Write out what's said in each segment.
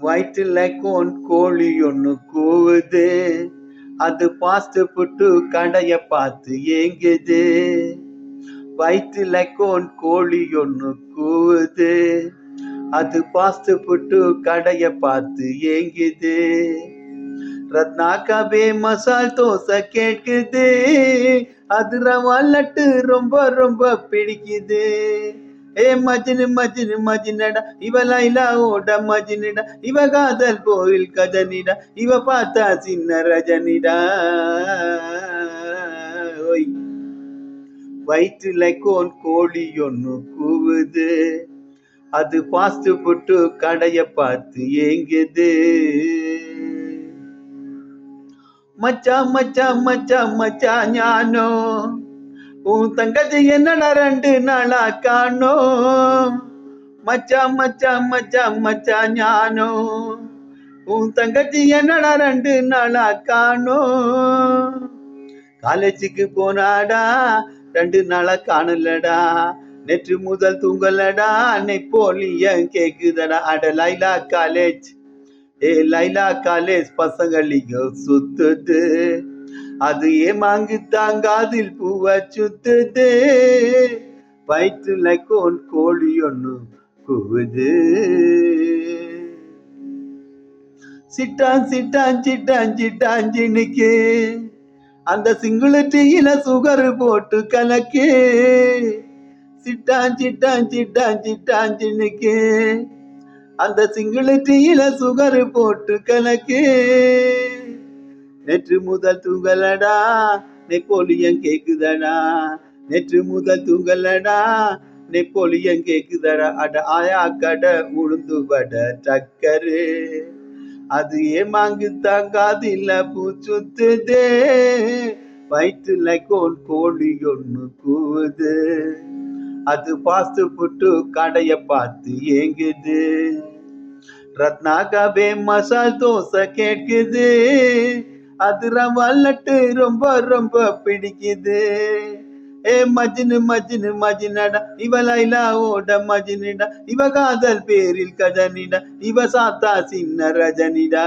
வயிற்றுல கோழி ஒண்ணு கூவுது, அது பாஸ்ட் புட்டு கடைய பார்த்து ஏங்குது. வயிற்றுல கோழி ஒண்ணு கூவுது, அது பாஸ்ட் புட்டு கடைய பார்த்து ஏங்குது. ரத்னா கபே மசால் தோசை கேட்குது, அது ரவா லட்டு ரொம்ப ரொம்ப பிடிக்குது. ஏ மஜினடா இவ லைலாவோட மஜினிடா, இவ காதல் கோயில் கஜனிடா, இவ பார்த்தா சின்ன ரஜனிடா. ஓய் வயிற்றுல கோழி ஒண்ணு கூவுது, அது பாஸ்ட் புட்டு கடைய பார்த்து ஏங்குது. மச்சா ஞானோ உன் தங்கச்சி என்னடா 2 நாளா காணோம். மச்சா ஞானோ உன் தங்கச்சி என்னடா 2 நாளா காணோம். காலேஜுக்கு போனாடா 2 நாளா காணலடா, நேற்று முதல் தூங்கலடா, அன்னை போலியன் கேக்குதடா. அட லைலா காலேஜ், லைலா காலேஜ் பசங்களிங்க சுத்துது, அது ஏமாங்கு தாங்காதில் பூவ சுத்துது. வயிற்றுல கோழி ஒண்ணு கூவுது. சிட்டாஞ்சினுக்கு அந்த சிங்குலிட்டியில சுகர் போட்டு கலக்கு. சிட்டாஞ்சினுக்கு அந்த சிங்குலிட்டியில சுகர் போட்டு கலக்கு. நேற்று முதல் தூங்கலடா, நெப்போலியன் கேக்குதடா, நேற்று முதல் தூங்கலடா, நெப்போலியன் கேக்குதடா. அட ஆயா கடை உளுந்து வட டக்கரு, அது ஏமாங்கு தாங்காது இல்ல பூச்சுத்துதே. வயிற்றுல கோழி ஒண்ணு கூவுது, அது பாஸ்ட் புட்டு கடைய பார்த்து ஏங்குது. ரத்னா கபே மசால் தோசை கேட்குது, அது ரவா லட்டு ரொம்ப ரொம்ப பிடிக்குது. ஏ மஜினடா இவ லைலாவோட மஜினிடா, இவ காதல் பேரில் கஜனிடா, இவ சாத்தா சின்ன ரஜனிடா.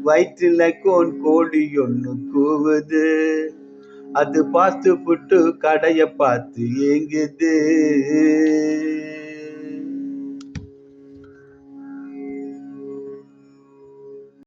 வயிற்றுல கோழி ஒண்ணு கூவுது, அது பாஸ்ட் புட்டு கடைய பார்த்து ஏங்குது.